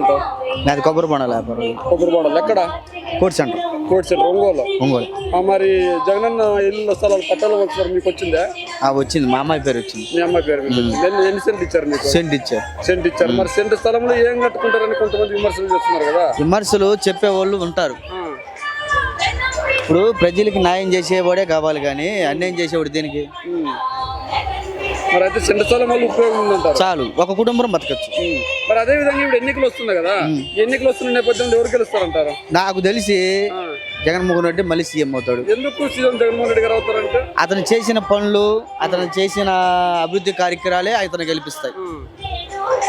నాది కొబ్బరి బొండాల వ్యాపారం. కొబ్బరి బొండాలు ఎక్కడ? కోటి సెంటర్. కోటి సెంటర్ ఒంగోలు. ఒంగోలు. మరి జగనన్న ఇల్లు స్థలాలు పట్టాలు ఒకసారి మీకు వచ్చిందా? వచ్చింది, మా అమ్మాయి పేరు వచ్చింది. మీ అమ్మాయి పేరు మీద వచ్చింది. ఎన్ని సెంట్ ఇచ్చారు మీకు? సెంట్ ఇచ్చారు. సెంట్ ఇచ్చారు. మరి సెంట్ స్థలంలో ఏం కట్టుకుంటారని కొంతమంది విమర్శలు చేస్తున్నారు కదా. విమర్శలు చెప్పేవాళ్ళు ఉంటారు. ఇప్పుడు ప్రజలకి న్యాయం చేసేవాడే కావాలి కానీ అన్యాయం చేసేవాడు దేనికి? మరి అయితే సెంట్ స్థలం వల్ల ఉపయోగం ఉందంటారు. చాలు, ఒక కుటుంబం బతకచ్చు. మరి అదే విధంగా ఇప్పుడు ఎన్నికలు వస్తున్నాయి కదా, ఎన్నికలు వస్తున్న నేపథ్యంలో ఎవరు గెలుస్తారంటారు? నాకు తెలిసి జగన్మోహన్ రెడ్డి మళ్ళీ సీఎం అవుతాడు. ఎందుకు సీఎం జగన్మోహన్ రెడ్డి గారు అవుతారంటే అతను చేసిన పనులు, అతను చేసిన అభివృద్ధి కార్యక్రమాలే అతను గెలిపిస్తాయి.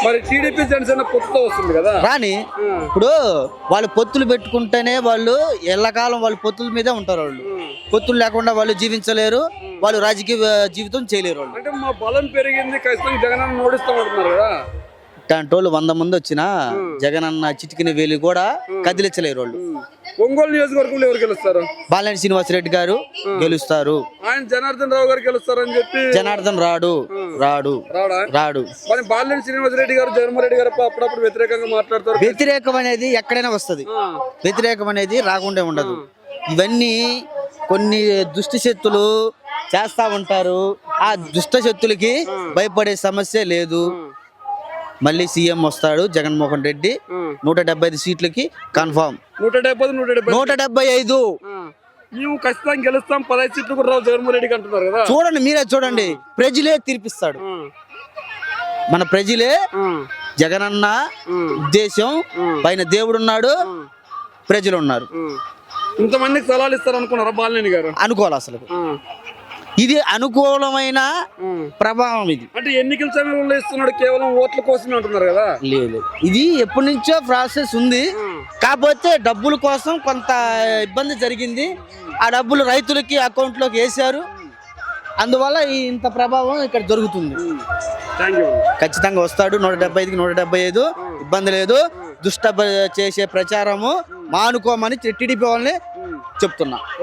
మరి టీడీపీ జనసేన పొత్తుతో వస్తుంది కదా కానీ ఇప్పుడు వాళ్ళు పొత్తులు పెట్టుకుంటేనే వాళ్ళు ఎల్లకాలం వాళ్ళు పొత్తుల మీదే ఉంటారు. వాళ్ళు పొత్తులు లేకుండా వాళ్ళు జీవించలేరు, వాళ్ళు రాజకీయ జీవితం చేయలేరు. వాళ్ళు అంటే మా బలం పెరిగింది, ఖచ్చితంగా జగన్ ఓడిస్తామంటున్నారు కదా. టోళ్ళు 100 మంది వచ్చినా జగనన్న చిటికిన వేలు కూడా కదిలించలేరు వాళ్ళు. ఒంగోలు నియోజకవర్గంలో ఎవరు గెలుస్తారు? బాలినేని శ్రీనివాసరెడ్డి గారు గెలుస్తారు. ఆయన జనార్దన్ రావు గారు గెలుస్తారని చెప్పి. జనార్దన్ రాడు. మరి బాలినేని శ్రీనివాసరెడ్డి గారు జగన్మోహన్ రెడ్డి గారు అప్పుడప్పుడు వ్యతిరేకంగా మాట్లాడతారు. వ్యతిరేకం అనేది ఎక్కడైనా వస్తుంది, వ్యతిరేకం అనేది రాకుండా ఉండదు. ఇవన్నీ కొన్ని దుష్ట శక్తులు చేస్తా ఉంటారు. ఆ దుష్ట శక్తులకి భయపడే సమస్య లేదు. మళ్ళీ సీఎం వస్తాడు జగన్మోహన్ రెడ్డి. 175 సీట్లకి కన్ఫామ్. 175 మేము ఖచ్చితంగా గెలుస్తాం. 15 సీట్లు కూడా రావు జగన్మోహన్ రెడ్డికి అంటున్నారు కదా. చూడండి, మీరే చూడండి, ప్రజలే తీర్పిస్తాడు. మన ప్రజలే. జగనన్న ఉద్దేశం పైన దేవుడు ఉన్నాడు, ప్రజలు ఉన్నారు. ఇంతమందికి సలహాలు ఇస్తారు అనుకున్నారా బాలినేని గారు? అనుకోవాలి. అసలు ఇది అనుకూలమైన ప్రభావం. ఇది అంటే ఎన్నికల సమయంలో ఇస్తున్నాడు కేవలం ఓట్ల కోసమే అంటున్నారు కదా. లేదు, ఇది ఎప్పటి నుంచో ప్రాసెస్ ఉంది. కాకపోతే డబ్బుల కోసం కొంత ఇబ్బంది జరిగింది. ఆ డబ్బులు రైతులకి అకౌంట్లోకి వేశారు. అందువల్ల ఇంత ప్రభావం ఇక్కడ జరుగుతుంది. ఖచ్చితంగా వస్తాడు. 175కి 175 ఇబ్బంది లేదు. దుష్ట చేసే ప్రచారము మానుకోమని టీడీపీ వాళ్ళని చెప్తున్నా.